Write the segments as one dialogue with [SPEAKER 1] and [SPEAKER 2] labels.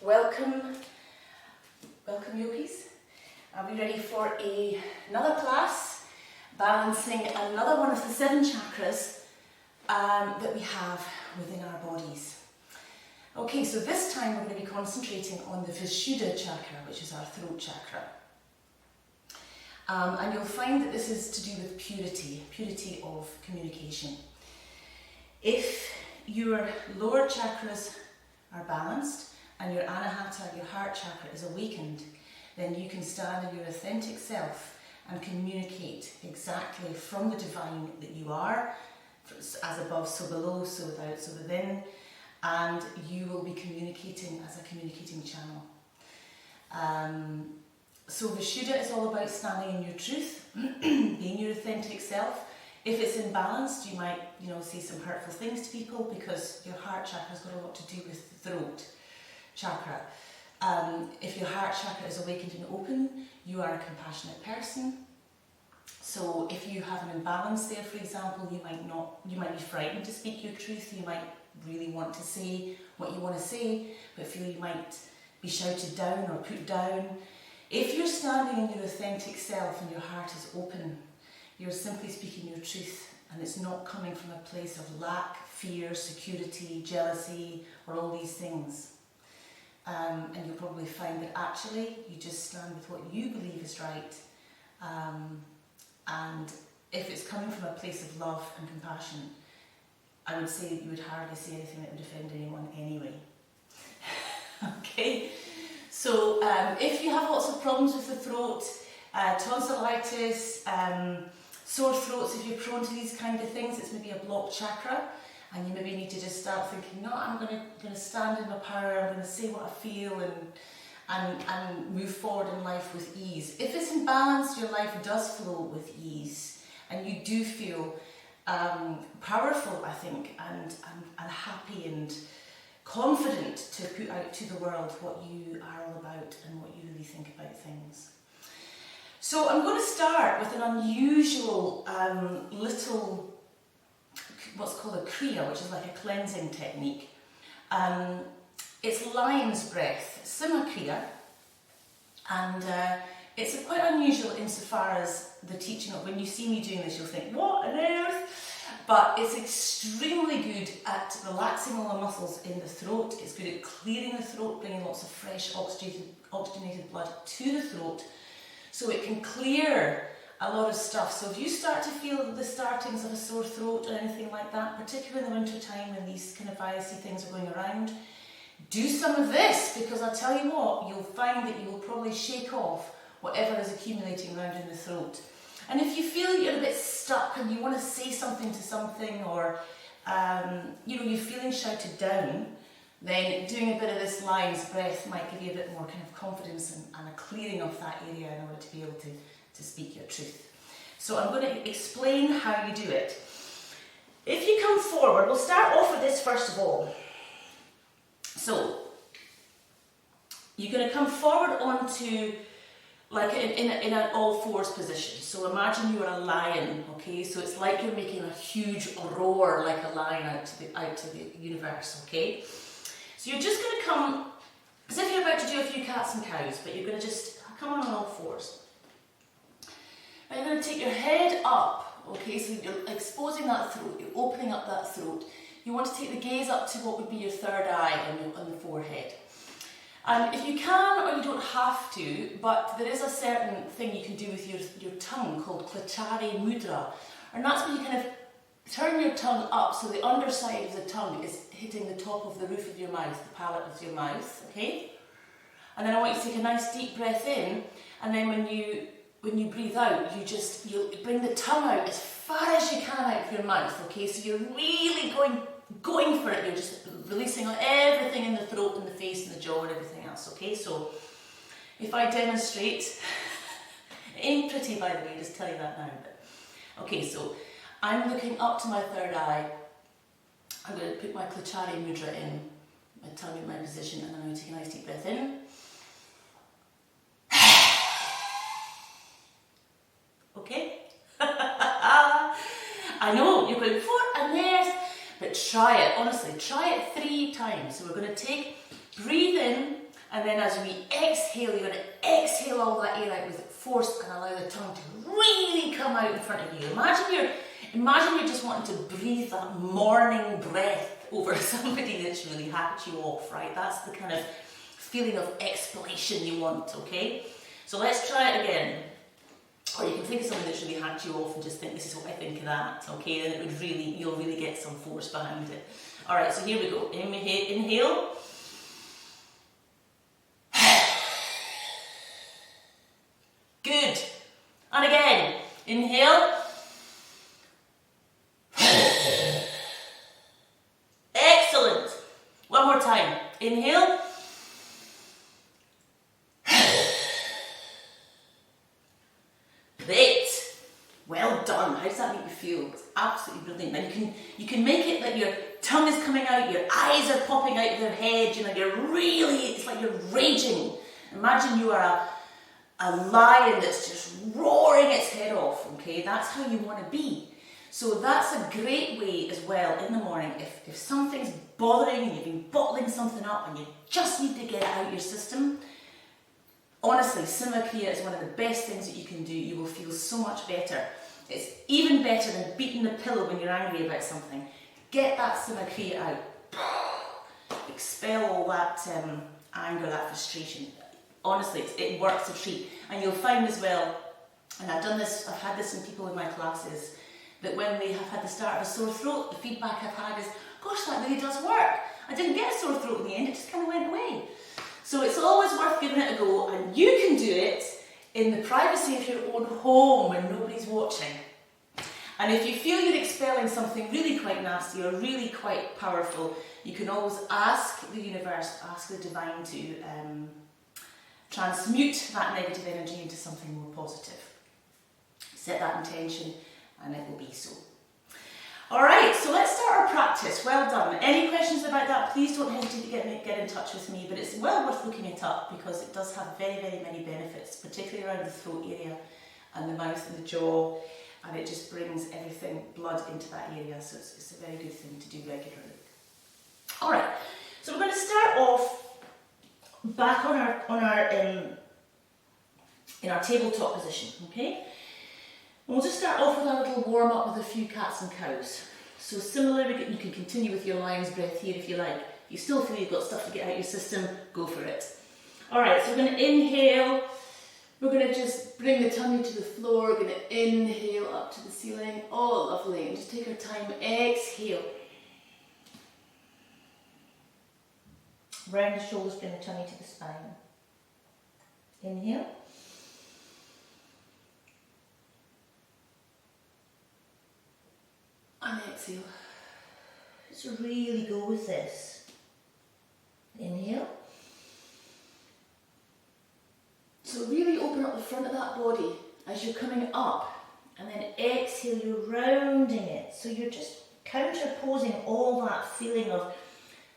[SPEAKER 1] Welcome yogis. Are we ready for another class, balancing another one of the 7 chakras that we have within our bodies? Okay, so this time we're going to be concentrating on the Vishuddha chakra, which is our throat chakra. And you'll find that this is to do with purity of communication. If your lower chakras are balanced and your anahata, your heart chakra, is awakened, then you can stand in your authentic self and communicate exactly from the divine that you are, as above, so below, so without, so within, and you will be communicating as a communicating channel. So Vishuddha is all about standing in your truth, being your authentic self. If it's imbalanced, you might, say some hurtful things to people because your heart chakra has got a lot to do with the throat chakra. If your heart chakra is awakened and open, you are a compassionate person. So if you have an imbalance there, for example, you might be frightened to speak your truth. You might really want to say what you want to say, but feel you might be shouted down or put down. If you're standing in your authentic self and your heart is open, you're simply speaking your truth, and it's not coming from a place of lack, fear, security, jealousy, or all these things. And you'll probably find that actually you just stand with what you believe is right. And if it's coming from a place of love and compassion, I would say that you would hardly say anything that would offend anyone anyway. Okay? So if you have lots of problems with the throat, tonsillitis, sore throats, if you're prone to these kind of things, it's maybe a blocked chakra, and you maybe need to just start thinking, no, I'm going to stand in my power, I'm going to say what I feel and move forward in life with ease. If it's imbalanced, your life does flow with ease, and you do feel powerful, I think, and happy and confident to put out to the world what you are all about and what you really think about things. So I'm going to start with an unusual little, what's called a kriya, which is like a cleansing technique. It's lion's breath, Sima kriya, and it's quite unusual insofar as the teaching of, when you see me doing this, you'll think, what on earth? But it's extremely good at relaxing all the muscles in the throat. It's good at clearing the throat, bringing lots of fresh oxygenated blood to the throat, so it can clear a lot of stuff. So if you start to feel the startings of a sore throat or anything like that, particularly in the winter time when these kind of virusy things are going around, do some of this, because I'll tell you what, you'll find that you will probably shake off whatever is accumulating around in the throat. And if you feel you're a bit stuck and you want to say something to something, or you're feeling shouted down, then doing a bit of this lion's breath might give you a bit more kind of confidence and a clearing of that area in order to be able to speak your truth. So I'm going to explain how you do it. If you come forward, we'll start off with this first of all. So you're going to come forward onto like in an all-fours position. So imagine you're a lion, okay? So it's like you're making a huge roar like a lion out to the universe, okay? So you're just going to come as if you're about to do a few cats and cows, but you're going to just come on all fours. And you're going to take your head up, okay? So you're exposing that throat, you're opening up that throat. You want to take the gaze up to what would be your third eye on the forehead. And if you can, or you don't have to, but there is a certain thing you can do with your tongue called Chakra mudra. And that's when you kind of turn your tongue up so the underside of the tongue is hitting the top of the roof of your mouth, the palate of your mouth, okay? And then I want you to take a nice deep breath in, and then when you breathe out, you'll bring the tongue out as far as you can out of your mouth, okay? So you're really going for it. You're just releasing everything in the throat and the face and the jaw and everything else, okay? So if I demonstrate, it ain't pretty, by the way, just tell you that now. But, okay, so I'm looking up to my third eye. I'm going to put my Chakra mudra in, my tongue in my position, and then I'm going to take a nice deep breath in. Okay? I know, you're going, what on earth? But try it, honestly, try it 3 times. So we're going to breathe in, And then as we exhale, you're going to exhale all that air out with force and allow the tongue to really come out in front of you. Imagine you're just wanting to breathe that morning breath over somebody that's really hacked you off, right? That's the kind of feeling of explanation you want, okay? So let's try it again. Or you can think of something that's really hacked you off and just think, this is what I think of that, okay? Then you'll really get some force behind it. All right, so here we go. Inhale. Good. And again. Inhale. Excellent. One more time. Inhale. Great. Well done. How does that make you feel? It's absolutely brilliant. Now you can make it that your tongue is coming out, your eyes are popping out of your head, it's like you're raging. Imagine you are a lion that's just roaring its head off, okay? That's how you want to be. So that's a great way as well in the morning, if something's bothering and you've been bottling something up and you just need to get it out of your system. Honestly, Simha Kriya is one of the best things that you can do. You will feel so much better. It's even better than beating the pillow when you're angry about something. Get that Simha Kriya out. Expel all that anger, that frustration. Honestly, it works a treat. And you'll find as well, and I've had this in people in my classes, that when they have had the start of a sore throat, the feedback I've had is, gosh, that really does work. I didn't get a sore throat in the end, it just kind of went away. So it's always worth giving it a go, and you can do it in the privacy of your own home when nobody's watching. And if you feel you're expelling something really quite nasty or really quite powerful, you can always ask the universe, ask the divine to transmute that negative energy into something more positive. Set that intention and it will be so. Alright, so let's start our practice. Well done. Any questions about that, please don't hesitate to get in touch with me, but it's well worth looking it up because it does have very, very many benefits, particularly around the throat area and the mouth and the jaw, and it just brings everything, blood into that area, so it's a very good thing to do regularly. Alright, so we're going to start off back in our tabletop position, okay? And we'll just start off with our little warm up with a few cats and cows. So similarly, you can continue with your lion's breath here if you like. If you still feel you've got stuff to get out of your system, go for it. Alright, so we're going to inhale. We're going to just bring the tummy to the floor. We're going to inhale up to the ceiling. Oh, lovely. And just take our time. Exhale. Round the shoulders, bring the tummy to the spine. Inhale. And exhale. Just really go with this. Inhale. So really open up the front of that body as you're coming up. And then exhale, you're rounding it. So you're just counterposing all that feeling of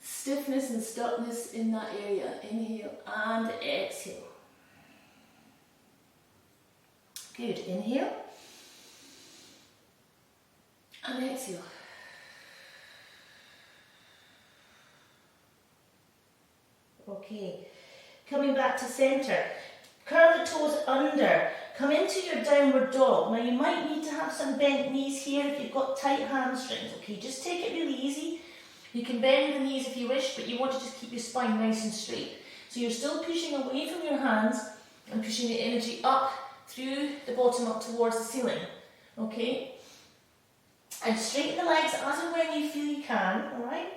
[SPEAKER 1] stiffness and stuckness in that area. Inhale and exhale. Good. Inhale. And exhale. Okay. Coming back to centre. Curl the toes under. Come into your downward dog. Now you might need to have some bent knees here if you've got tight hamstrings. Okay, just take it really easy. You can bend the knees if you wish, but you want to just keep your spine nice and straight. So you're still pushing away from your hands and pushing the energy up through the bottom up towards the ceiling. Okay? And straighten the legs as and when you feel you can, alright?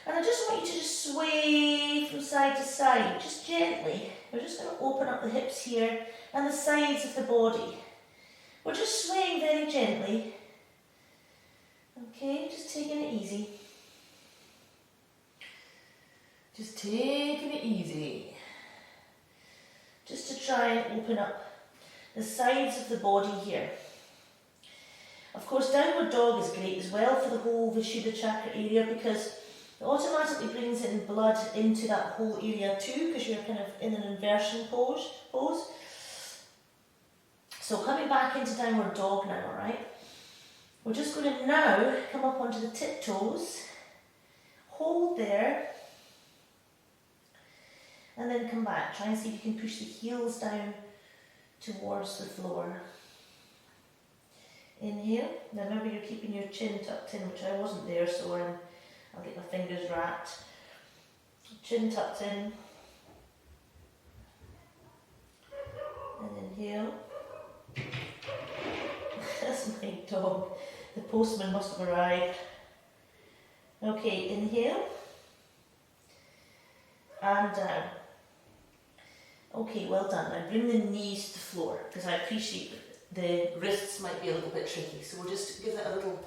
[SPEAKER 1] And I just want you to just sway from side to side, just gently. We're just going to open up the hips here and the sides of the body. We're just swaying very gently. Okay, just taking it easy. Just taking it easy. Just to try and open up the sides of the body here. Of course, downward dog is great as well for the whole Vishuddha chakra area because it automatically brings in blood into that whole area too because you're kind of in an inversion pose. So coming back into downward dog now, alright? We're just going to now come up onto the tiptoes, hold there, and then then come back. Try and see if you can push the heels down towards the floor. Inhale. Now remember you're keeping your chin tucked in, which I wasn't there, so I'll get my fingers wrapped. Chin tucked in. And inhale. That's my dog. The postman must have arrived. Okay, inhale. And down. Okay, well done. Now bring the knees to the floor, because I appreciate the wrists might be a little bit tricky. So we'll just give it a little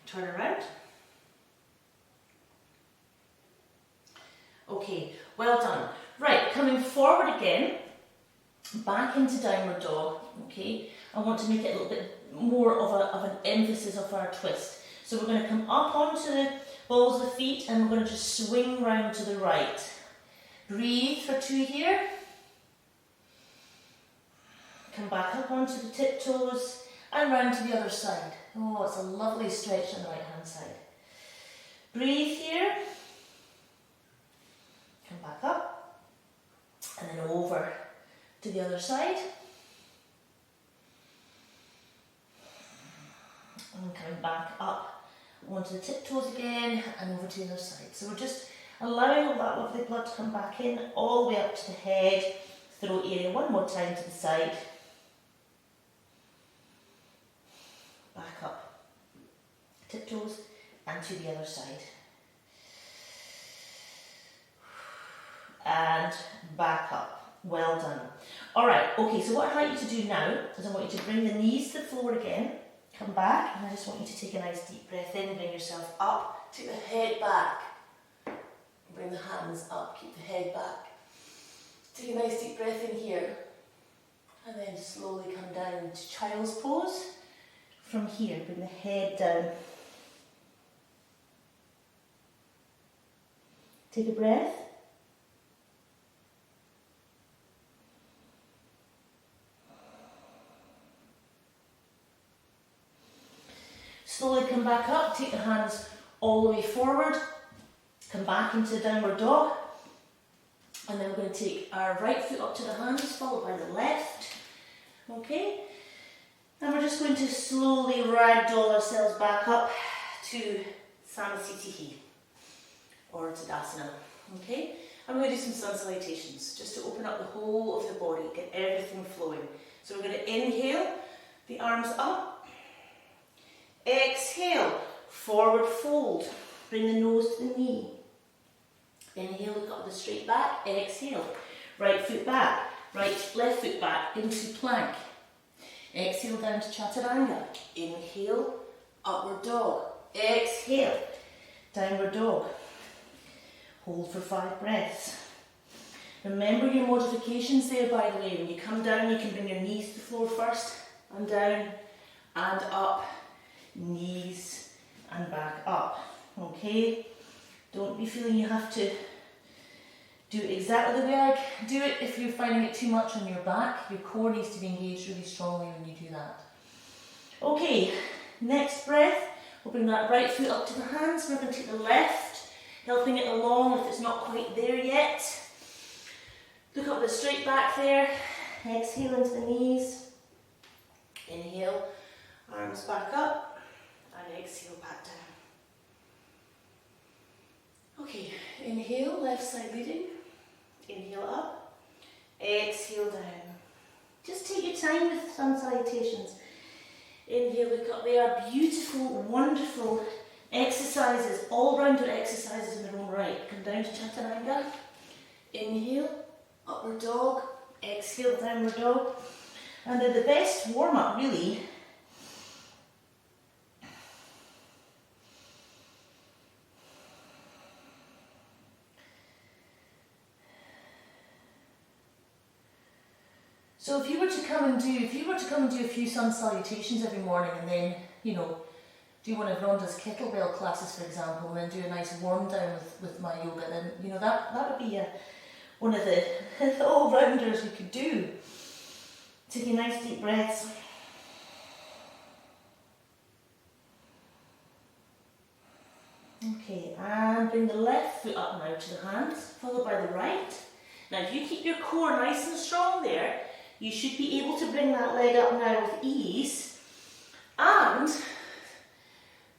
[SPEAKER 1] turn around. Okay, well done. Right, coming forward again, back into downward dog. Okay, I want to make it a little bit more of an emphasis of our twist. So we're going to come up onto the balls of the feet and we're going to just swing round to the right. Breathe for 2 here. Come back up onto the tiptoes and round to the other side. Oh, it's a lovely stretch on the right hand side. Breathe here. Come back up and then over to the other side. And coming back up onto the tiptoes again and over to the other side. So we're just allowing all that lovely blood to come back in all the way up to the head, throat area. One more time to the side. Back up, tiptoes and to the other side. And back up. Well done. Alright, okay, so what I'd like you to do now is I want you to bring the knees to the floor again. Come back, and I just want you to take a nice deep breath in, bring yourself up, take the head back, bring the hands up, keep the head back. Take a nice deep breath in here, and then slowly come down to child's pose. From here, bring the head down. Take a breath. Slowly come back up, take the hands all the way forward, come back into downward dog, and then we're going to take our right foot up to the hands, followed by the left, okay? And we're just going to slowly ragdoll ourselves back up to Samasthiti or Tadasana, okay? And we're going to do some sun salutations, just to open up the whole of the body, get everything flowing. So we're going to inhale, the arms up. Exhale, forward fold, bring the nose to the knee. Inhale, look up the straight back, exhale, right foot back, left foot back into plank. Exhale down to Chaturanga. Inhale, upward dog. Exhale, downward dog. Hold for 5 breaths. Remember your modifications there, by the way. When you come down, you can bring your knees to the floor first, and down, and up. Knees and back up, okay? Don't be feeling you have to do it exactly the way I do it. If you're finding it too much on your back, your core needs to be engaged really strongly when you do that. Okay, next breath, we'll bring that right foot up to the hands. We're going to take the left, helping it along if it's not quite there yet. Look up the straight back there. Exhale into the knees. Inhale, arms back up. And exhale back down. Okay, inhale, left side leading. Inhale up. Exhale down. Just take your time with sun salutations. Inhale, look up. They are beautiful, wonderful exercises, all-rounder exercises in their own right. Come down to Chaturanga. Inhale, upward dog. Exhale, downward dog. And they're the best warm-up, really. So if you were to come and do a few sun salutations every morning, and then, you know, do one of Rhonda's kettlebell classes, for example, and then do a nice warm down with my yoga, then, you know, that would be one of the all-rounders you could do. Taking nice deep breaths.
[SPEAKER 2] Okay, and bring the left foot up now to the hands, followed by the right. Now if you keep your core nice and strong there, you should be able to bring that leg up now with ease, and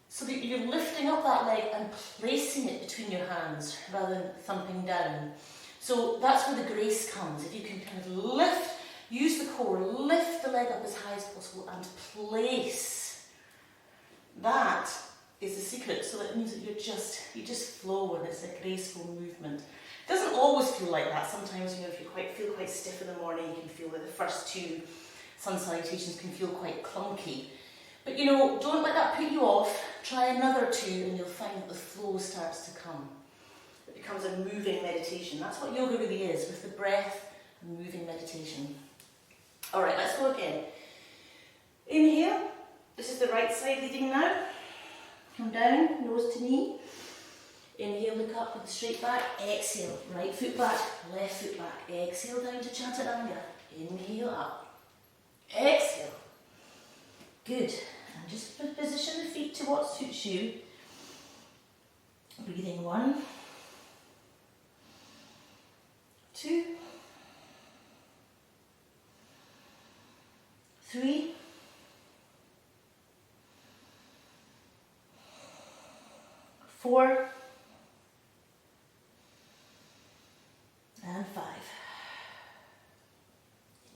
[SPEAKER 2] so that you're lifting up that leg and placing it between your hands rather than thumping down. So that's where the grace comes. If you can kind of lift, use the core, lift the leg up as high as possible and place. That is the secret. So that means that you just flow and it's a graceful movement. It doesn't always feel like that. Sometimes, if you feel quite stiff in the morning, you can feel that the first two sun salutations can feel quite clunky. But don't let that put you off. Try another two and you'll find that the flow starts to come. It becomes a moving meditation. That's what yoga really is, with the breath and moving meditation. Alright, let's go again. Inhale. This is the right side leading now. Come down, nose to knee. Inhale, look up with the straight back. Exhale, right foot back, left foot back. Exhale down to Chaturanga. Inhale up. Exhale. Good. And just position the feet to what suits you. Breathing 1, 2, 3, 4, and 5.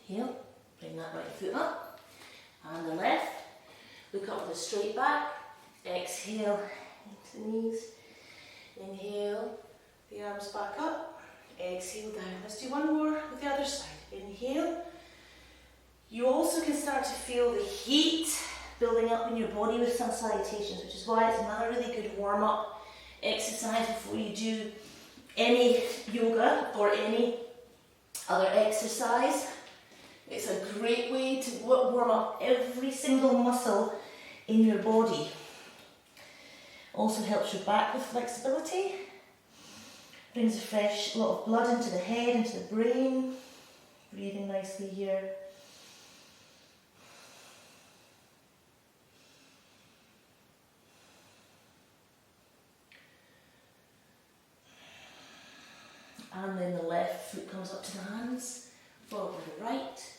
[SPEAKER 2] Inhale, bring that right foot up, and the left. Look up with a straight back. Exhale into the knees. Inhale, the arms back up. Exhale down. Let's do one more with the other side. Inhale. You also can start to feel the heat building up in your body with sun salutations, which is why it's another really good warm-up exercise before you do any yoga or any other exercise. It's a great way to warm up every single muscle in your body. Also helps your back with flexibility. Brings a fresh lot of blood into the head, into the brain. Breathing nicely here. And then the left foot comes up to the hands, followed by the right.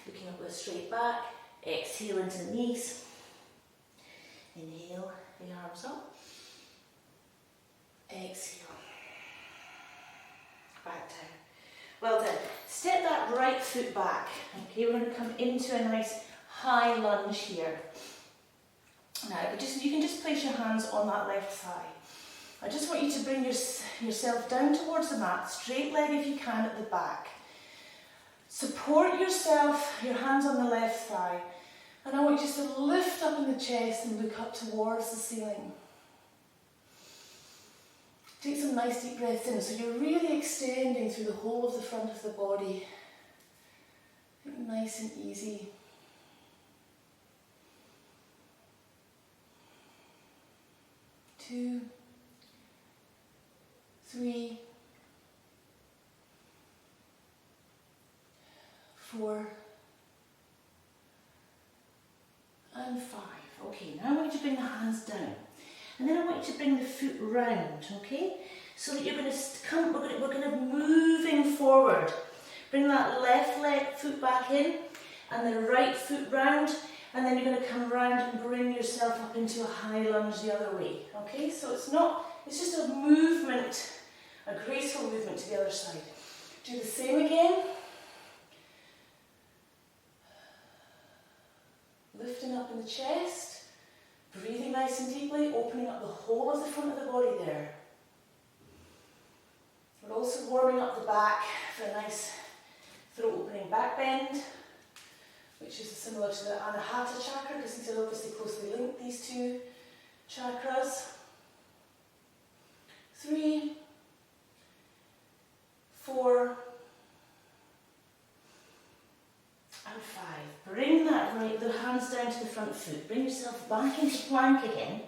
[SPEAKER 2] Looking up with a straight back. Exhale into the knees. Inhale, the arms up. Exhale. Back down. Well done. Step that right foot back. Okay, we're going to come into a nice high lunge here. Now, you can just place your hands on that left thigh. I just want you to bring yourself down towards the mat, straight leg if you can at the back. Support yourself, your hands on the left thigh, and I want you just to lift up in the chest and look up towards the ceiling. Take some nice deep breaths in, so you're really extending through the whole of the front of the body. Nice and easy. Two, 3, 4, and 5. Okay, now I want you to bring the hands down. And then I want you to bring the foot round, okay? So that you're going to come, we're going to moving forward. Bring that left foot back in, and the right foot round, and then you're going to come round and bring yourself up into a high lunge the other way, okay? So it's just a movement, a graceful movement to the other side. Do the same again. Lifting up in the chest, breathing nice and deeply, opening up the whole of the front of the body there. We're also warming up the back for a nice throat opening back bend, which is similar to the Anahata chakra, because these are obviously closely linked, these two chakras. 3, 4, and 5. Bring the hands down to the front foot. Bring yourself back into plank again.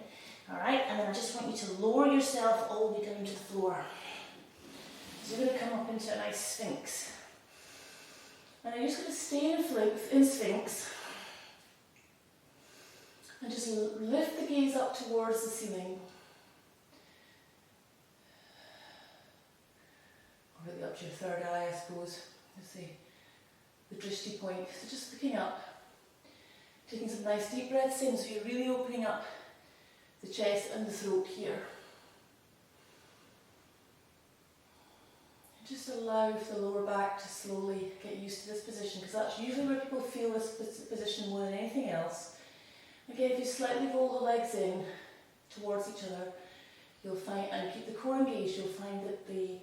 [SPEAKER 2] Alright, and then I just want you to lower yourself all the way down to the floor. So you're going to come up into a nice sphinx. And you're just going to stay in sphinx. And just lift the gaze up towards the ceiling.
[SPEAKER 1] up to your third eye, I suppose. Let's see, the drishti point. So just looking up, taking some nice deep breaths in, so you're really opening up the chest and the throat here. Just allow the lower back to slowly get used to this position, because that's usually where people feel this position more than anything else. Again, if you slightly roll the legs in towards each other, you'll find, and keep the core engaged, you'll find that the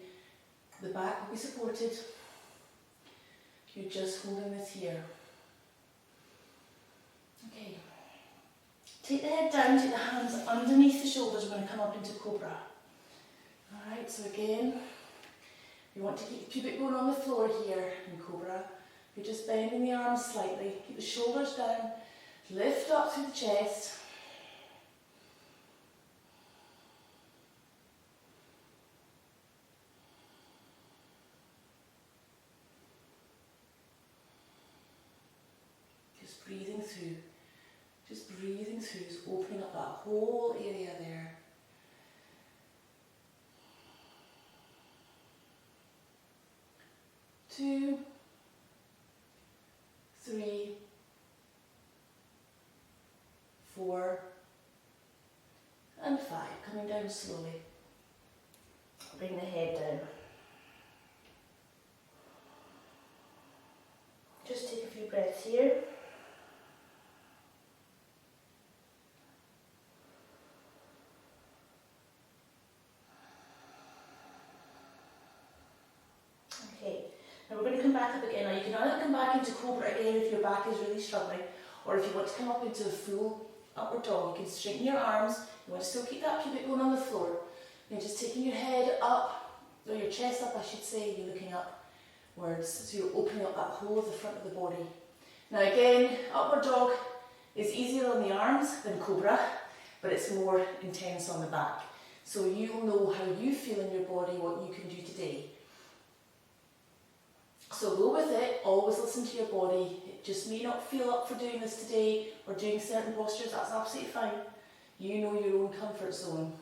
[SPEAKER 1] back will be supported. You're just holding this here. Okay. Take the head down, take the hands underneath the shoulders. We're going to come up into Cobra. Alright, so again, you want to keep the pubic bone on the floor here in Cobra. You're just bending the arms slightly. Keep the shoulders down. Lift up through the chest. Just breathing through. Just breathing through, just opening up that whole area there. Two, three, 4, and 5. Coming down slowly. Bring the head down. Just take a few breaths here. Okay, now we're going to come back up again. Now you can either come back into Cobra again if your back is really struggling, or if you want to come up into a full upward dog, you can straighten your arms. You want to still keep that pubic bone on the floor. You're just taking your head up, or your chest up I should say, you're looking upwards, so you're opening up that whole of the front of the body. Now again, upward dog is easier on the arms than Cobra, but it's more intense on the back. So you'll know how you feel in your body, what you can do today. So go with it, always listen to your body. It just may not feel up for doing this today or doing certain postures, that's absolutely fine. You know your own comfort zone.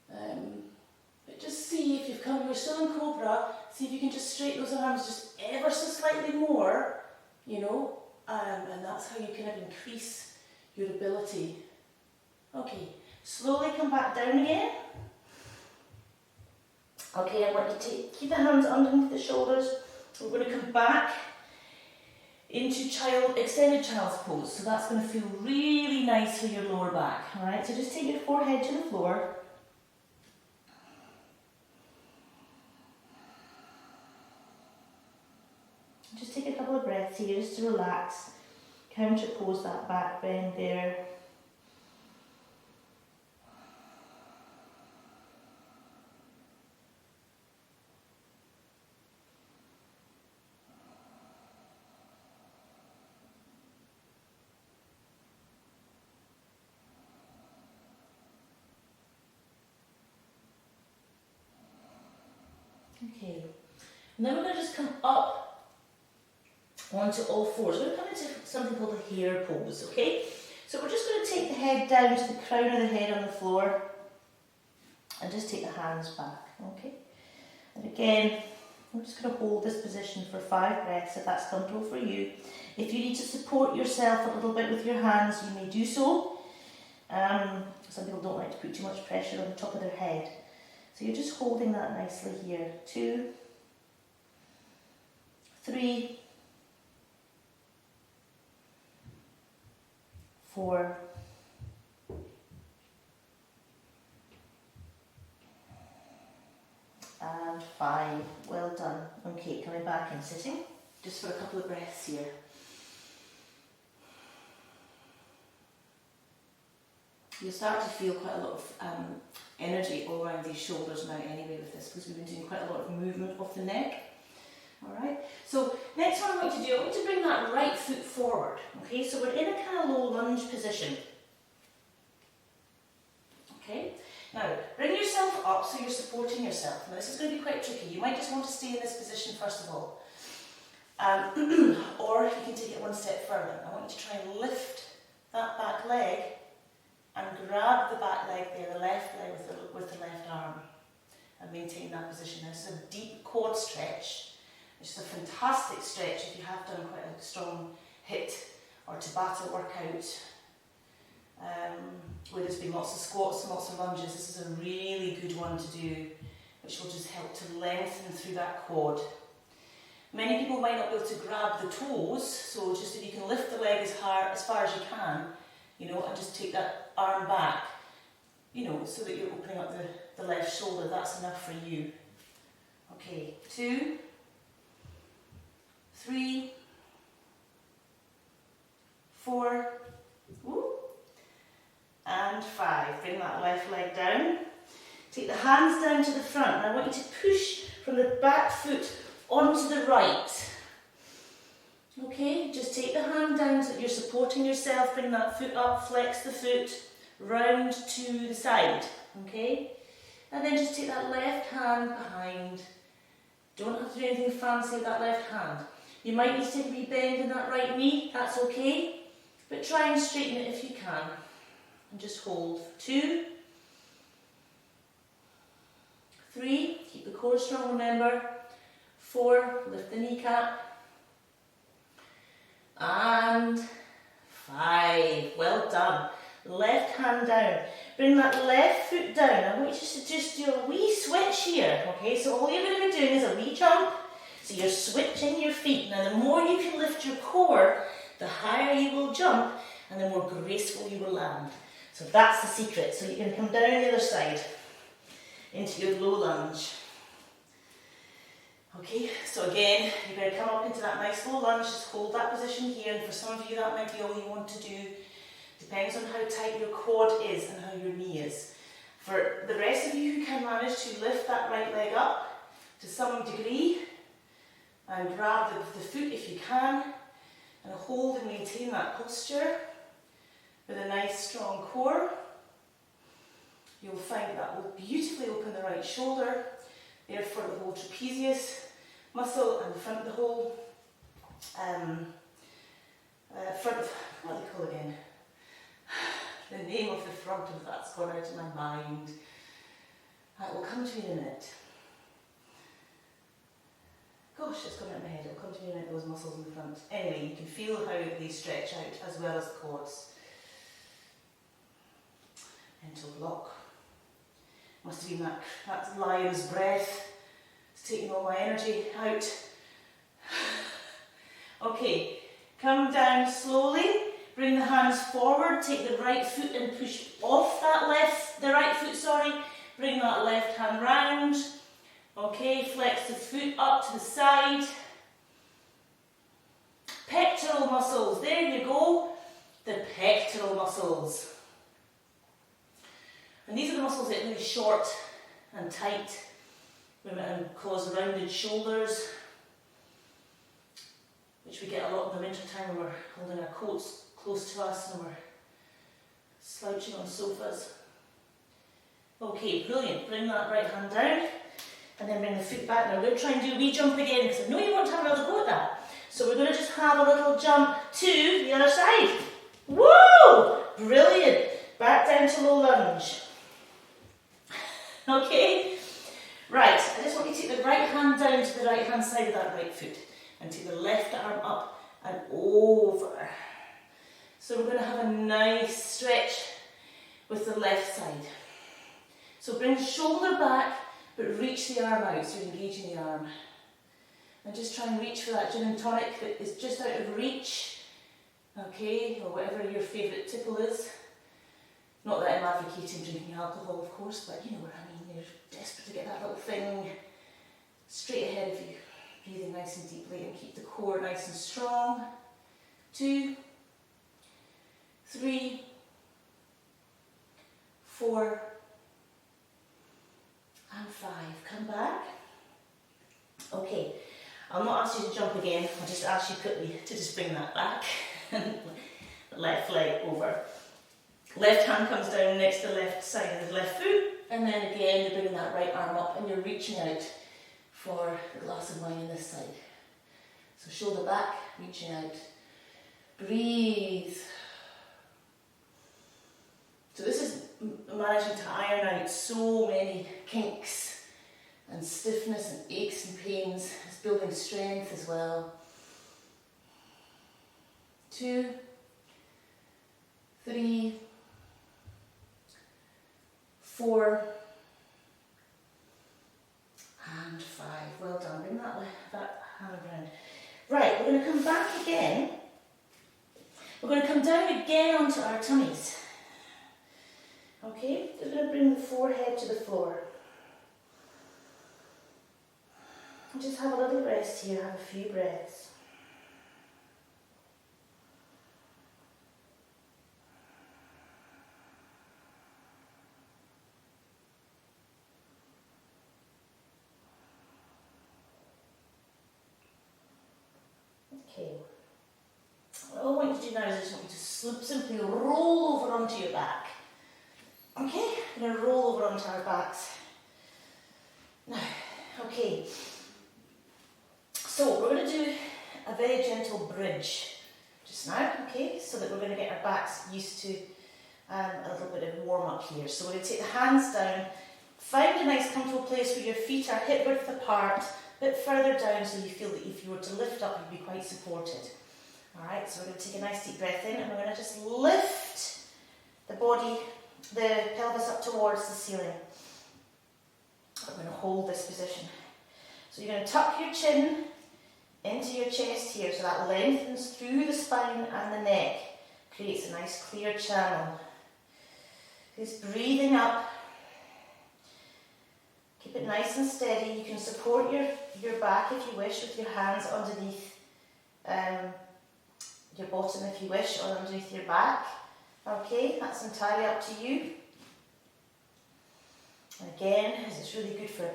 [SPEAKER 1] But just see if you're still in Cobra, see if you can just straighten those arms just ever so slightly more, you know, and that's how you kind of increase your ability. Okay, slowly come back down again. Okay, I want you to keep the hands underneath the shoulders. We're going to come back into extended child's pose. So that's going to feel really nice for your lower back. Alright, so just take your forehead to the floor. Just take a couple of breaths here just to relax. Counter pose that back bend there. Okay, and then we're going to just come up onto all fours. We're going to come into something called a hare pose, okay? So we're just going to take the head down to the crown of the head on the floor and just take the hands back, okay? And again, we're just going to hold this position for 5 breaths if that's comfortable for you. If you need to support yourself a little bit with your hands, you may do so. Some people don't like to put too much pressure on the top of their head. So you're just holding that nicely here. 2, 3, 4, and 5. Well done. Okay, coming back and sitting, just for a couple of breaths here. You'll start to feel quite a lot of energy all around these shoulders now anyway with this, because we've been doing quite a lot of movement of the neck. Alright, so next one I'm going to do, I want to bring that right foot forward. Okay, so we're in a kind of low lunge position. Okay, now bring yourself up so you're supporting yourself. Now this is going to be quite tricky. You might just want to stay in this position first of all. Or you can take it one step further. I want you to try and lift that back leg and grab the back leg there, the left leg with the left arm. and maintain that position. This is a deep quad stretch, which is a fantastic stretch if you have done quite a strong HIIT or Tabata workout, where there's been lots of squats and lots of lunges. This is a really good one to do, which will just help to lengthen through that quad. Many people might not be able to grab the toes, so just if you can lift the leg as far as you can, you know, and just take that arm back, you know, so that you're opening up the left shoulder, that's enough for you. Okay, 2, 3, 4, woo, and 5. Bring that left leg down. Take the hands down to the front, and I want you to push from the back foot onto the right. Okay, just take the hand down so that you're supporting yourself, bring that foot up, flex the foot, round to the side, okay? And then just take that left hand behind. Don't have to do anything fancy with that left hand. You might need to take a wee bend in that right knee, that's okay, but try and straighten it if you can. And just hold. 2, 3, keep the core strong, remember. 4, lift the kneecap. And 5, well done. Left hand down. Bring that left foot down. I want you to just do a wee switch here. Okay, so all you're going to be doing is a wee jump. So you're switching your feet. Now the more you can lift your core, the higher you will jump and the more graceful you will land. So that's the secret. So you can come down the other side into your low lunge. Okay, so again, you're going to come up into that nice low lunge, just hold that position here, and for some of you that might be all you want to do. Depends on how tight your quad is and how your knee is. For the rest of you who can manage to lift that right leg up to some degree, and grab the foot if you can, and hold and maintain that posture with a nice strong core, you'll find that will beautifully open the right shoulder, therefore the whole trapezius muscle and the whole what do they call it again? The name of the front of that's gone out of my mind. It will come to me in a minute. Gosh, it's gone out of my head. It'll come to me in a minute, those muscles in the front. Anyway, you can feel how they stretch out as well as the quads. Mental block. Must have been that lion's breath. It's taking all my energy out. Okay, come down slowly. Bring the hands forward. Take the right foot and push off the right foot, sorry. Bring that left hand round. Okay, flex the foot up to the side. Pectoral muscles, there you go. The pectoral muscles. And these are the muscles that are really short and tight and cause rounded shoulders, which we get a lot in the winter time when we're holding our coats close to us and we're slouching on sofas. Okay, brilliant. Bring that right hand down and then bring the foot back. Now we're going to try and do a wee jump again because I know you want to have another go at that. So we're going to just have a little jump to the other side. Woo! Brilliant. Back down to low lunge. Okay, right, I just want you to take the right hand down to the right hand side of that right foot and take the left arm up and over. So we're going to have a nice stretch with the left side. So bring the shoulder back but reach the arm out, so you're engaging the arm. And just try and reach for that gin and tonic that is just out of reach, okay, or whatever your favourite tipple is. Not that I'm advocating drinking alcohol, of course, but you know what I mean. You're desperate to get that little thing straight ahead of you. Breathing nice and deeply and keep the core nice and strong. 2, 3, 4, and 5. Come back. Okay, I'll not ask you to jump again. I'll just ask you quickly to just bring that back. The left leg over. Left hand comes down next to the left side of the left foot, and then again you're bringing that right arm up and you're reaching out for the glass of wine on this side. So shoulder back, reaching out. Breathe. So this is managing to iron out so many kinks and stiffness and aches and pains. It's building strength as well. 2, 3, 4, and 5. Well done. Bring that hand around. Right, we're going to come back again. We're going to come down again onto our tummies. Okay, just going to bring the forehead to the floor. Just have a little rest here, have a few breaths. Okay. All I want you to do now is I just want you to simply roll over onto your back. Okay, we're going to roll over onto our backs. Now, okay. So we're going to do a very gentle bridge just now, okay, so that we're going to get our backs used to a little bit of warm up here. So we're going to take the hands down, find a nice comfortable place where your feet are hip width apart, a bit further down so you feel that if you were to lift up you'd be quite supported. Alright, so we're going to take a nice deep breath in and we're going to just lift the body, the pelvis up towards the ceiling. We're going to hold this position. So you're going to tuck your chin into your chest here, so that lengthens through the spine and the neck, creates a nice clear channel. Just breathing up. Keep it nice and steady. You can support your back if you wish with your hands underneath your bottom if you wish, or underneath your back. Okay, that's entirely up to you. And again, this is really good for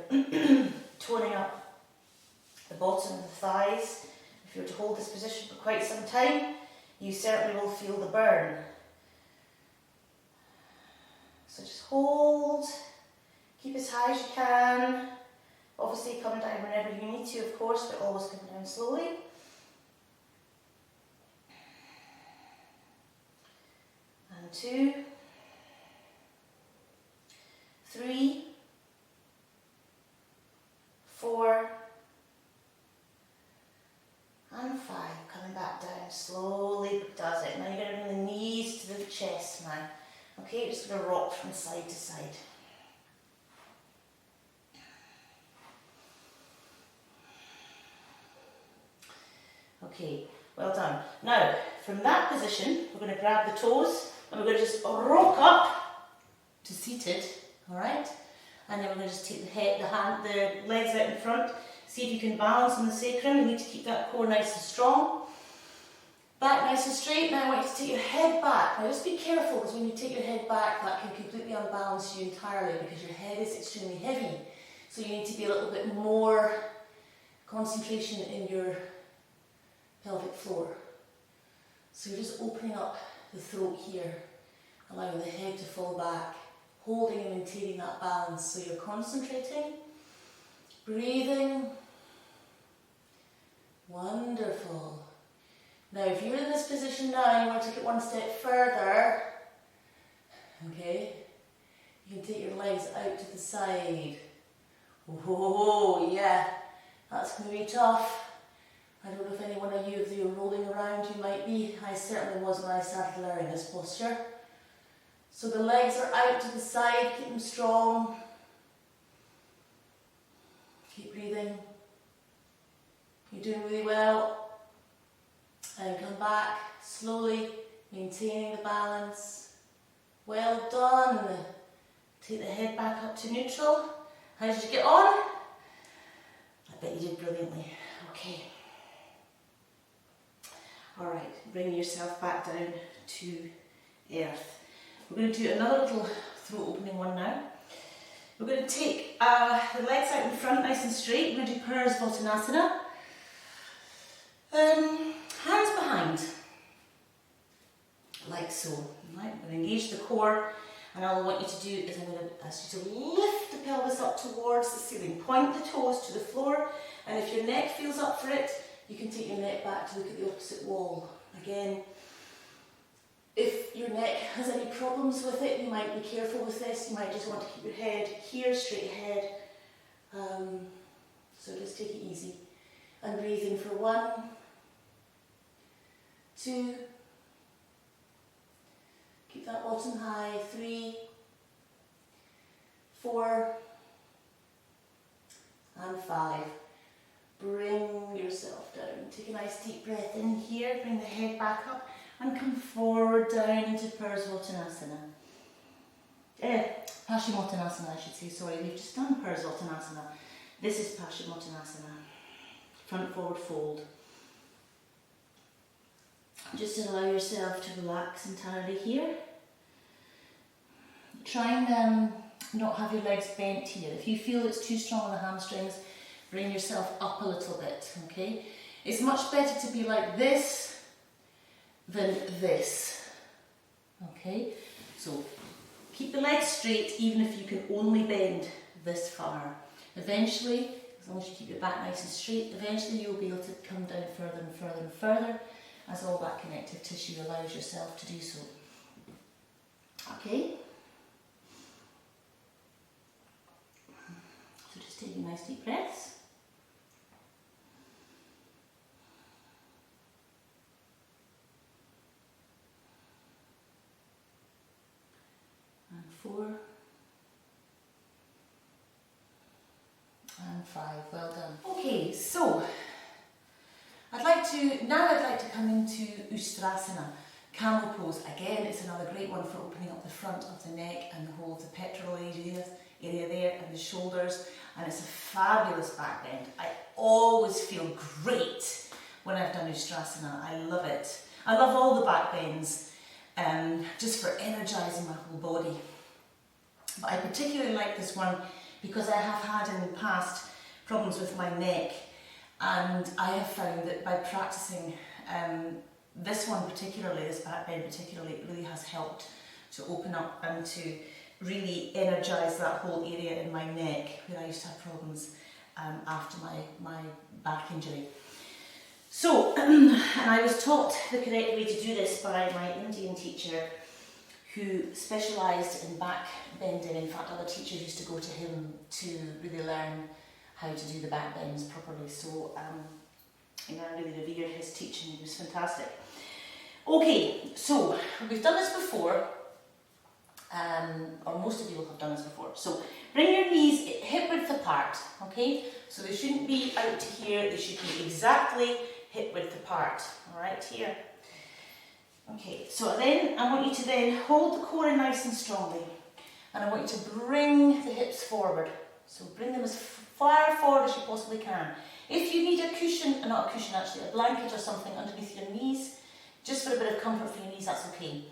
[SPEAKER 1] toning up the bottom of the thighs. If you were to hold this position for quite some time, you certainly will feel the burn. So just hold, keep as high as you can. Obviously come down whenever you need to, of course, but always come down slowly. And 2, 3, 4, and 5. Coming back down slowly, does it. Now you're going to bring the knees to the chest now. Okay, just going to rock from side to side. Okay, well done. Now, from that position, we're going to grab the toes and we're going to just rock up to seated, alright? And then we're going to just take the legs out in front. See if you can balance on the sacrum. You need to keep that core nice and strong. Back nice and straight. Now I want you to take your head back. Now just be careful, because when you take your head back, that can completely unbalance you entirely, because your head is extremely heavy. So you need to be a little bit more concentration in your pelvic floor. So you're just opening up the throat here, allowing the head to fall back, holding and maintaining that balance. So you're concentrating, breathing. Wonderful. Now if you're in this position now, you want to take it one step further, okay, you can take your legs out to the side. Oh yeah, that's going to be tough. I don't know if any one of you, if you're rolling around, you might be. I certainly was when I started learning this posture. So the legs are out to the side, keep them strong. Keep breathing. You're doing really well. And come back slowly, maintaining the balance. Well done. Take the head back up to neutral. How did you get on? I bet you did brilliantly. Okay. Alright, bring yourself back down to earth. We're going to do another little throat opening one now. We're going to take the legs out in front, nice and straight. We're going to do Parasvatanasana. Hands behind, like so. Right, I'm going to engage the core, and all I want you to do is I'm going to ask you to lift the pelvis up towards the ceiling. Point the toes to the floor, and if your neck feels up for it, you can take your neck back to look at the opposite wall. Again, if your neck has any problems with it, you might be careful with this. You might just want to keep your head here, straight ahead, So just take it easy. And breathing for 1, 2, keep that bottom high, 3, 4, and 5. Bring yourself down. Take a nice deep breath in here, bring the head back up, and come forward down into Parsvottanasana. Paschimottanasana, I should say, sorry, we've just done Parsvottanasana. This is Paschimottanasana. Front forward fold. Just allow yourself to relax entirely here. Try and not have your legs bent here. If you feel it's too strong on the hamstrings, bring yourself up a little bit, okay? It's much better to be like this than this, okay? So keep the legs straight even if you can only bend this far. Eventually, as long as you keep your back nice and straight, eventually you'll be able to come down further and further and further as all that connective tissue allows yourself to do so. Okay? So just taking nice deep breaths. And 4. And 5. Well done. Okay, so I'd like to come into Ustrasana, camel pose. Again, it's another great one for opening up the front of the neck and the whole of the pectoral area there and the shoulders, and it's a fabulous back bend. I always feel great when I've done Ustrasana. I love it. I love all the back bends, just for energizing my whole body. But I particularly like this one because I have had in the past problems with my neck, and I have found that by practicing this one particularly, this back bend particularly, it really has helped to open up and to really energise that whole area in my neck where I used to have problems after my back injury. So, and I was taught the correct way to do this by my Indian teacher who specialised in back bending. In fact, other teachers used to go to him to really learn how to do the back bends properly. So, I really revere his teaching. He was fantastic. Okay, so we've done this before, or most of you will have done this before. So bring your knees hip width apart, okay? So they shouldn't be out to here, they should be exactly hip width apart, all right, here. Okay, so then I want you to then hold the core in nice and strongly, and I want you to bring the hips forward. So bring them as far forward as you possibly can. If you need a cushion, not a cushion actually, a blanket or something underneath your knees, just for a bit of comfort for your knees, that's okay.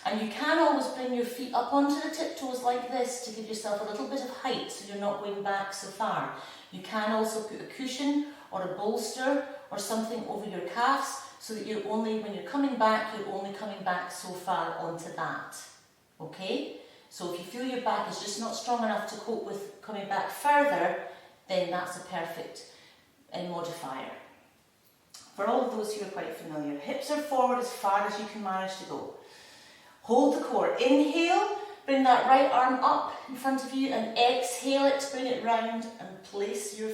[SPEAKER 1] And you can always bring your feet up onto the tiptoes like this to give yourself a little bit of height so you're not going back so far. You can also put a cushion or a bolster or something over your calves so that you're only, when you're coming back, you're only coming back so far onto that. Okay? So if you feel your back is just not strong enough to cope with coming back further, then that's a perfect modifier. For all of those who are quite familiar, hips are forward as far as you can manage to go. Hold the core. Inhale, bring that right arm up in front of you, and exhale it, bring it round and place your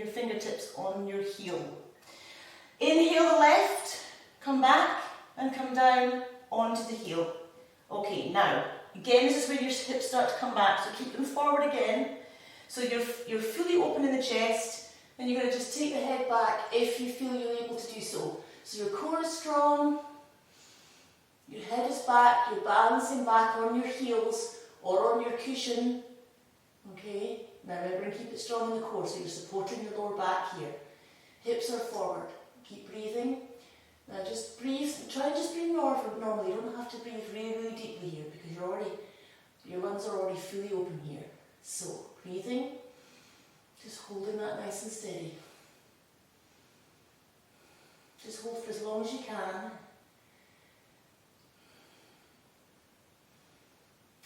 [SPEAKER 1] fingertips on your heel. Inhale the left, come back and come down onto the heel. Okay, now, again, this is where your hips start to come back, so keep them forward again. So you're fully open in the chest, and you're going to just take the head back if you feel you're able to do so. So your core is strong, your head is back, you're balancing back on your heels or on your cushion. Okay, now remember and keep it strong in the core, so you're supporting your lower back here. Hips are forward. Keep breathing. Now just breathe, try and just breathe normally. You don't have to breathe really, really deeply here because your lungs are already fully open here. So, breathing, just holding that nice and steady. Just hold for as long as you can.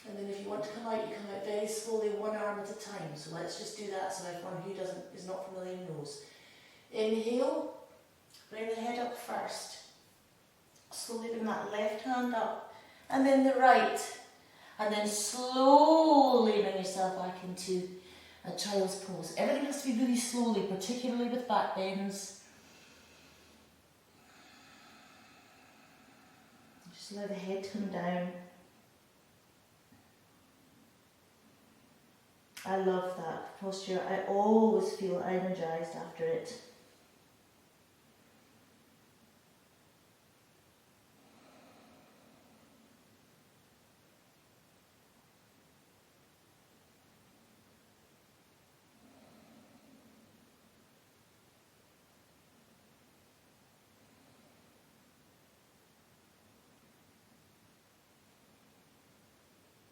[SPEAKER 1] And then if you want to come out, you come out very slowly, one arm at a time. So let's just do that so everyone who is not familiar knows. Inhale, bring the head up first. Slowly bring that left hand up, and then the right. And then slowly bring yourself back into
[SPEAKER 2] a child's pose. Everything has to be really slowly, particularly with back bends. Just allow the head to come down. I love that posture. I always feel energized after it.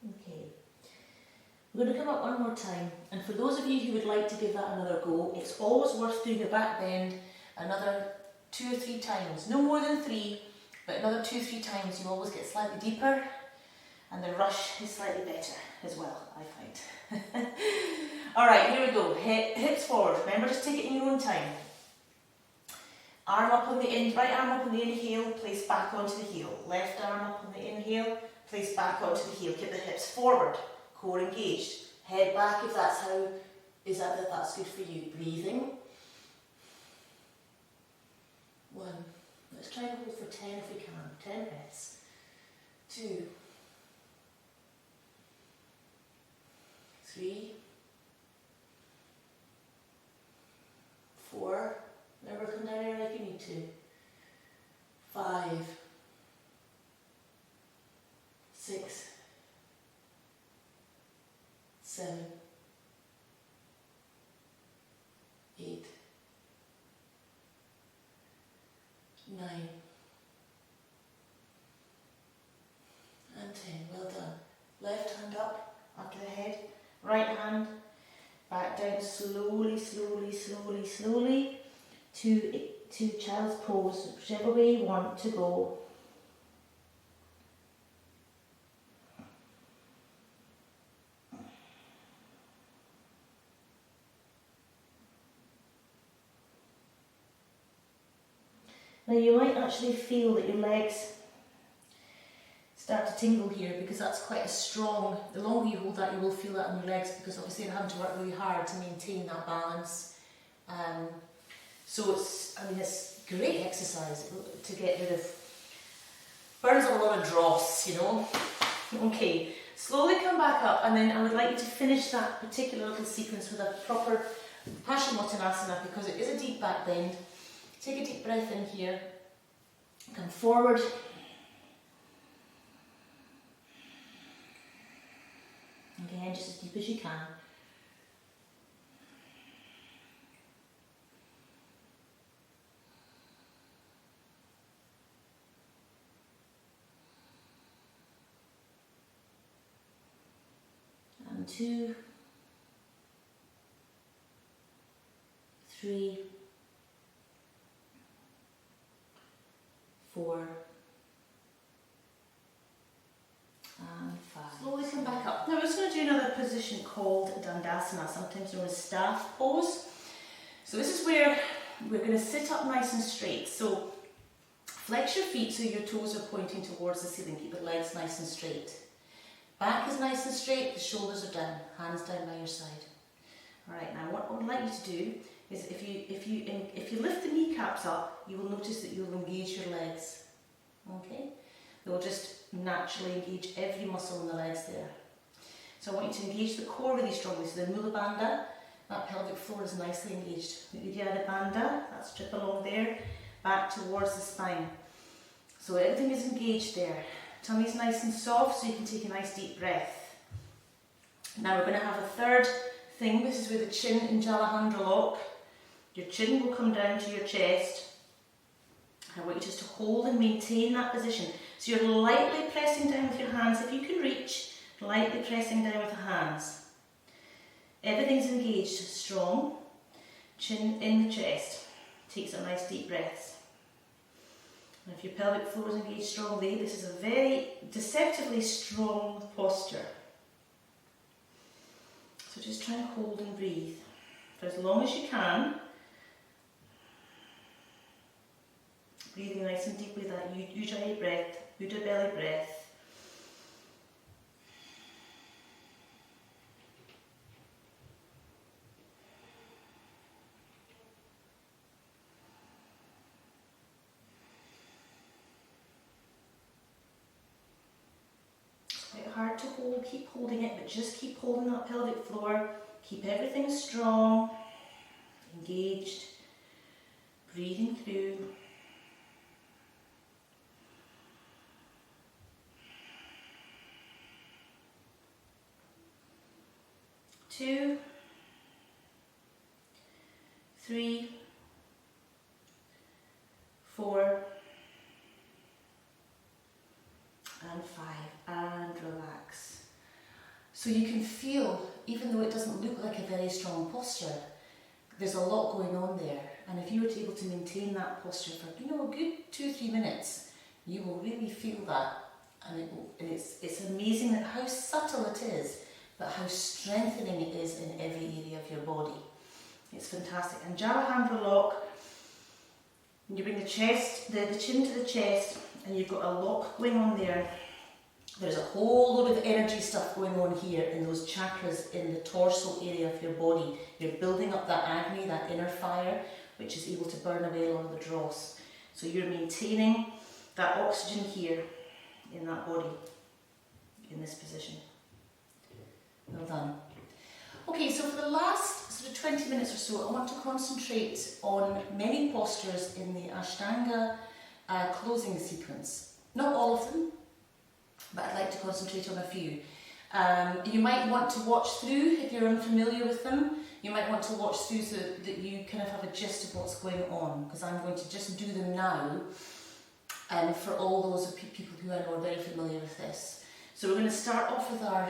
[SPEAKER 2] Okay. We're going to come up one more time, and for those of you who would like to give that another go, it's always worth doing a back bend another 2 or 3 times. No more than 3, but another 2 or 3 times you always get slightly deeper, and the rush is slightly better as well, I find. Alright, here we go. Hips forward. Remember, just take it in your own time. Arm up on the right arm up on the inhale, place back onto the heel. Left arm up on the inhale, place back onto the heel. Keep the hips forward. Core engaged. Head back if that's that's good for you. Breathing. 1. Let's try and hold for 10 if we can. 10 breaths. 2. 3. 4. Never come down here like you need to. 5. 6. 7, 8, 9, and 10. Well done. Left hand up to the head. Right hand back down slowly, slowly, slowly, slowly to child's pose, whichever way you want to go. Now you might actually feel that your legs start to tingle here, because that's quite a strong, the longer you hold that you will feel that in your legs, because obviously you're having to work really hard to maintain that balance. So it's great exercise to get rid of, burns a lot of dross, you know. Okay, slowly come back up, and then I would like you to finish that particular little sequence with a proper Paschimottanasana, because it is a deep back bend. Take a deep breath in here, come forward, again just as deep as you can, and 2, 3, 4, and 5. Slowly come back up. Now we're just going to do another position called Dandasana, sometimes known as staff pose. So this is where we're going to sit up nice and straight. So flex your feet so your toes are pointing towards the ceiling. Keep the legs nice and straight. Back is nice and straight, the shoulders are down, hands down by your side. Alright, now what I would like you to do is if you lift the kneecaps up, you will notice that you'll engage your legs. Okay? They will just naturally engage every muscle in the legs there. So I want you to engage the core really strongly. So the Mula Bandha, that pelvic floor is nicely engaged. The Uddiyana Bandha, that strip along there, back towards the spine. So everything is engaged there. Tummy's nice and soft, so you can take a nice deep breath. Now we're going to have a third thing. This is where the chin in Jalahandra lock. Your chin will come down to your chest. I want you just to hold and maintain that position. So you're lightly pressing down with your hands, if you can reach, lightly pressing down with the hands. Everything's engaged, strong. Chin in the chest. Take some nice deep breaths. And if your pelvic floor is engaged strongly, this is a very deceptively strong posture. So just try and hold and breathe for as long as you can. Breathing nice and deeply, that Ujjayi breath, Buddha belly breath. you'll keep holding it, but just keep holding that pelvic floor. Keep everything strong, engaged, breathing through. Two, three, 4, and 5, and relax. So you can feel, even though it doesn't look like a very strong posture, there's a lot going on there. And if you were able to maintain that posture for, a good 2-3 minutes, you will really feel that. And it's amazing that how subtle it is, but how strengthening it is in every area of your body. It's fantastic. And Jalahandra lock, you bring the chest, the chin to the chest, and you've got a lock going on there. There's a whole load of energy stuff going on here in those chakras in the torso area of your body. You're building up that Agni, that inner fire, which is able to burn away a lot of the dross. So you're maintaining that oxygen here in that body, in this position. Well done. Okay, so for the last sort of 20 minutes or so, I want to concentrate on many postures in the Ashtanga closing sequence. Not all of them, but I'd like to concentrate on a few. You might want to watch through if you're unfamiliar with them. You might want to watch through so that you kind of have a gist of what's going on, because I'm going to just do them now for all those people who I know are very familiar with this. So we're going to start off with our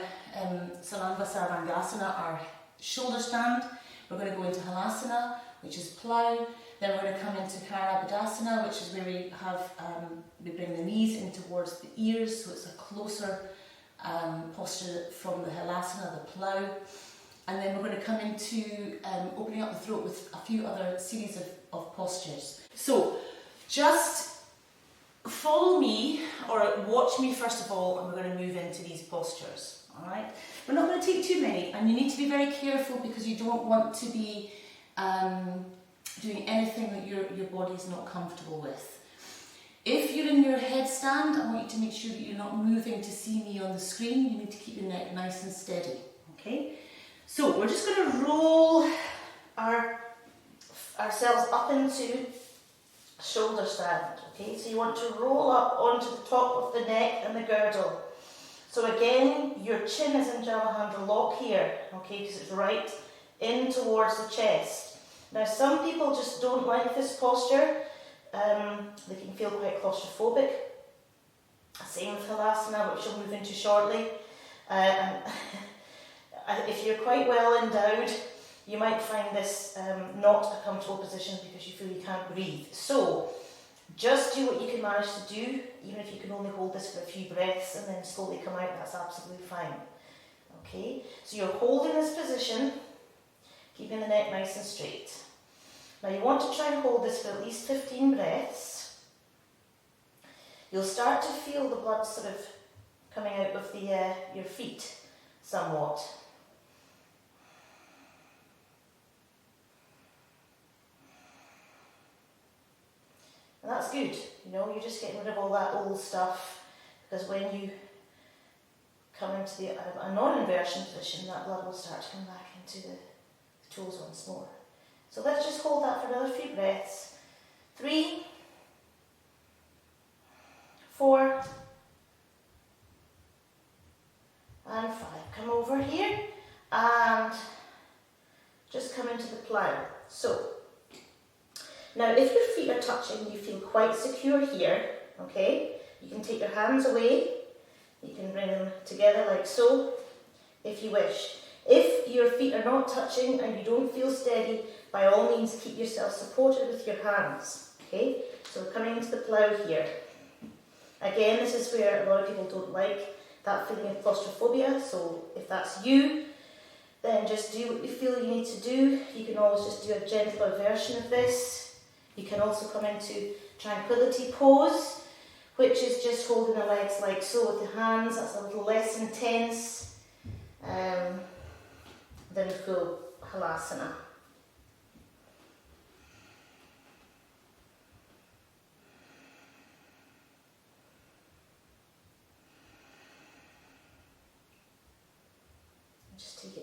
[SPEAKER 2] Salanva Sarvangasana, our shoulder stand. We're going to go into Halasana, which is plough. Then we're going to come into Karabhadasana, which is where we have, we bring the knees in towards the ears, so it's a closer posture from the Halasana, the plough. And then we're going to come into opening up the throat with a few other series of postures. So just follow me, or watch me first of all, and we're going to move into these postures. Alright? We're not going to take too many, and you need to be very careful because you don't want to be doing anything that your body is not comfortable with. If you're in your headstand, I want you to make sure that you're not moving to see me on the screen. You need to keep your neck nice and steady. Okay? So we're just going to roll ourselves up into shoulder stand. Okay, so you want to roll up onto the top of the neck and the girdle. So again, your chin is in Jalahandra lock here, okay, because it's right in towards the chest. Now some people just don't like this posture. They can feel quite claustrophobic. Same with Halasana, which we'll move into shortly. And if you're quite well endowed, you might find this not a comfortable position because you feel you can't breathe. So just do what you can manage to do, even if you can only hold this for a few breaths and then slowly come out, that's absolutely fine. Okay, so you're holding this position, keeping the neck nice and straight. Now you want to try and hold this for at least 15 breaths. You'll start to feel the blood sort of coming out of your feet somewhat. And that's good, you're just getting rid of all that old stuff, because when you come into a non-inversion position, that blood will start to come back into the toes once more. So let's just hold that for another few breaths. 3, 4, and 5. Come over here and just come into the plough. So now, if your feet are touching, you feel quite secure here, okay? You can take your hands away. You can bring them together like so, if you wish. If your feet are not touching and you don't feel steady, by all means keep yourself supported with your hands, okay? So we're coming into the plough here. Again, this is where a lot of people don't like that feeling of claustrophobia, so if that's you, then just do what you feel you need to do. You can always just do a gentler version of this. You can also come into tranquility pose, which is just holding the legs like so with the hands. That's a little less intense than full Halasana.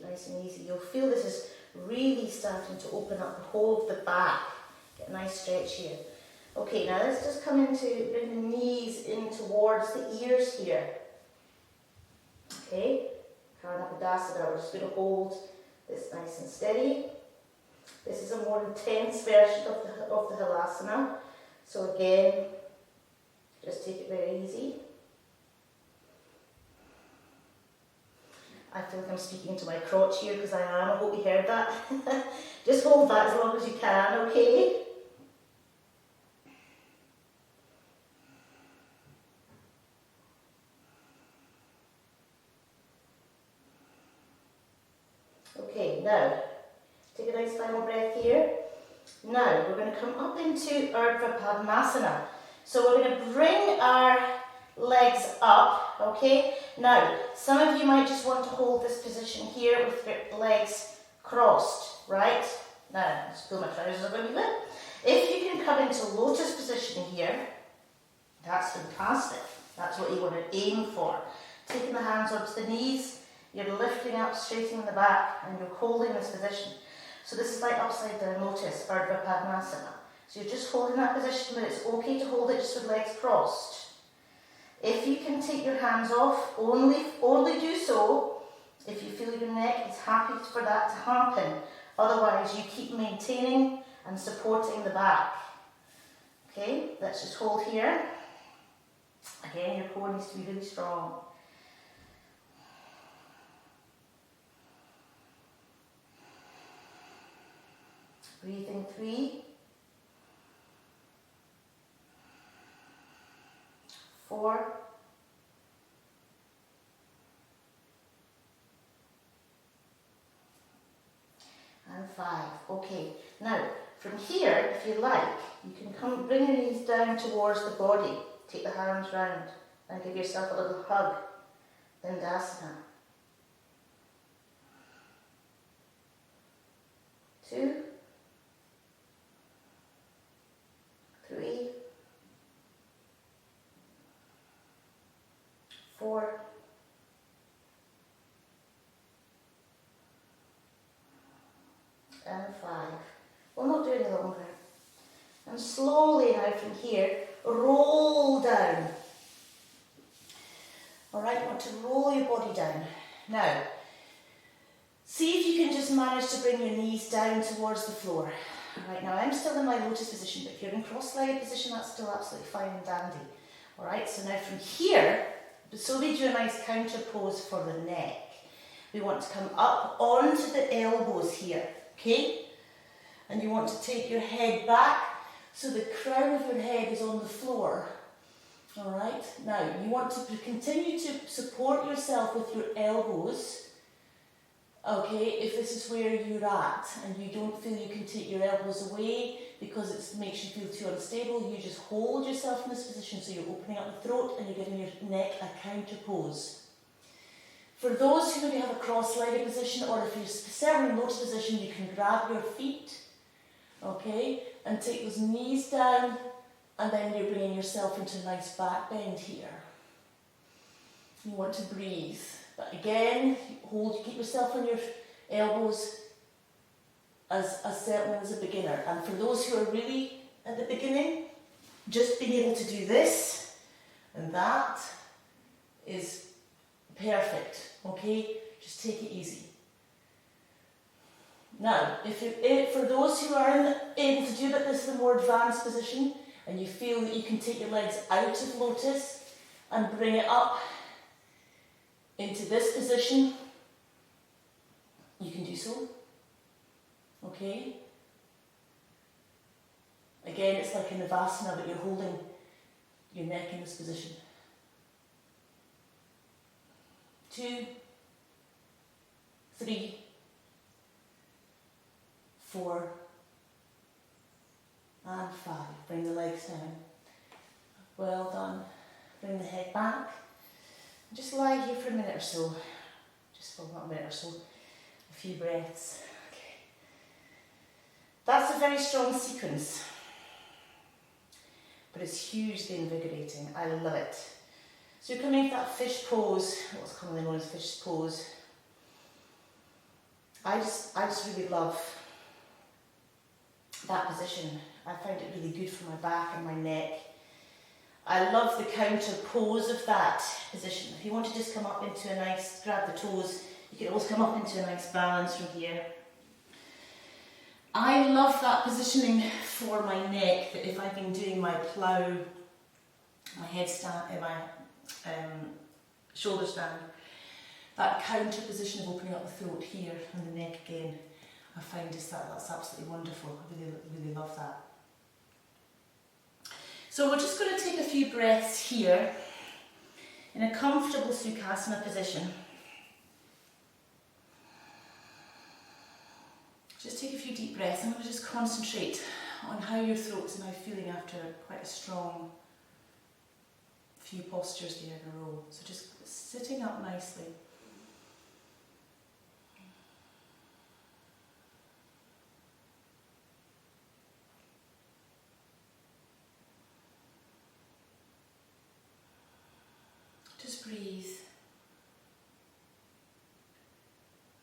[SPEAKER 2] nice and easy. You'll feel this is really starting to open up the whole of the back. Get a nice stretch here. Okay, now let's just come into, bring the knees in towards the ears here. Okay, Karanapadasana, we're just going to hold this nice and steady. This is a more intense version of the Halasana. So again, just take it very easy. I feel like I'm speaking to my crotch here because I am. I hope you heard that. Just hold that as long as you can, okay? Okay, now, take a nice final breath here. Now, we're going to come up into Urdhva Padmasana. So we're going to bring our legs up, okay? Now, some of you might just want to hold this position here with your legs crossed, right? Now, let's pull my trousers up a wee bit. If you can come into lotus position here, that's fantastic. That's what you want to aim for. Taking the hands onto the knees, you're lifting up, straightening the back, and you're holding this position. So this is like upside down lotus, Urdhva Padmasana. So you're just holding that position, but it's okay to hold it just with legs crossed. If you can take your hands off, only do so if you feel your neck is happy for that to happen. Otherwise, you keep maintaining and supporting the back. Okay, let's just hold here. Again, your core needs to be really strong. Breathing 3, 4, and 5. Okay, now from here, if you like, you can bring your knees down towards the body. Take the hands round and give yourself a little hug. Dandasana. 2, 3, 4, and 5. We'll not do any longer. And slowly now from here, roll down. Alright, you want to roll your body down. Now, see if you can just manage to bring your knees down towards the floor. Alright, now I'm still in my lotus position, but if you're in cross-legged position, that's still absolutely fine and dandy. Alright, so now from here, so we do a nice counter pose for the neck. We want to come up onto the elbows here, okay? And you want to take your head back so the crown of your head is on the floor. Alright, now you want to continue to support yourself with your elbows. Okay, if this is where you're at and you don't feel you can take your elbows away because it makes you feel too unstable, you just hold yourself in this position so you're opening up the throat and you're giving your neck a counter pose. For those who maybe have a cross-legged position, or if you're certainly in lotus position, you can grab your feet, okay, and take those knees down, and then you're bringing yourself into a nice back bend here. You want to breathe. But again, keep yourself on your elbows as certainly as a beginner. And for those who are really at the beginning, just being able to do this and that is perfect, okay? Just take it easy. Now, for those who are able to do that, this is the more advanced position, and you feel that you can take your legs out of lotus and bring it up into this position, you can do so. Okay? Again, it's like in Navasana, but you're holding your neck in this position. 2, 3, 4, and 5. Bring the legs down. Well done. Bring the head back. Just lie here for a minute or so. Just for not a minute or so. A few breaths. Okay. That's a very strong sequence. But it's hugely invigorating. I love it. So you're coming into that fish pose, what's commonly known as fish pose. I just really love that position. I find it really good for my back and my neck. I love the counter pose of that position. If you want to just come up into a nice, grab the toes, you can always come up into a nice balance from here. I love that positioning for my neck, that if I've been doing my plough, my headstand, my shoulder stand, that counter position of opening up the throat here and the neck again, I find just that's absolutely wonderful. I really, really love that. So we're just going to take a few breaths here in a comfortable Sukhasana position. Just take a few deep breaths. I'm going to just concentrate on how your throat's now feeling after quite a strong few postures there in a row. So just sitting up nicely. Just breathe.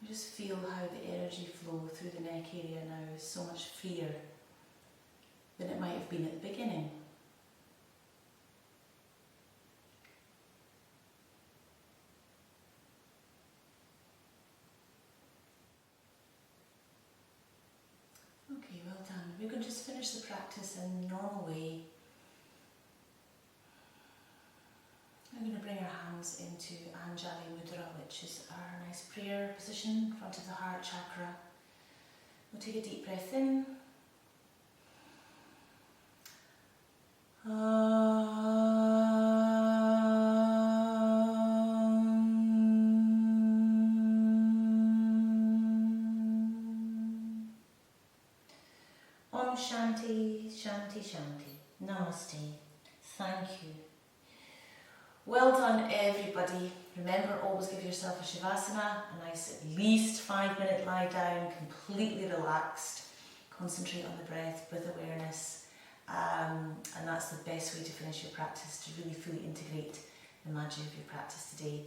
[SPEAKER 2] Just feel how the energy flow through the neck area now is so much freer than it might have been at the beginning. Okay, well done. We're going to just finish the practice in the normal way. I'm going to bring our hands into Anjali Mudra, which is our nice prayer position in front of the heart chakra. We'll take a deep breath in. Om Shanti, Shanti, Shanti. Namaste. Thank you. Well done, everybody. Remember, always give yourself a Shavasana, a nice at least 5-minute lie down, completely relaxed. Concentrate on the breath, breath awareness, and that's the best way to finish your practice, to really fully integrate the magic of your practice today.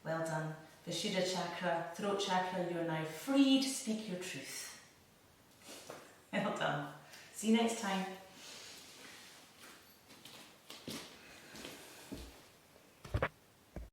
[SPEAKER 2] Well done. Vishuddha chakra, throat chakra, you're now free to speak your truth. Well done. See you next time.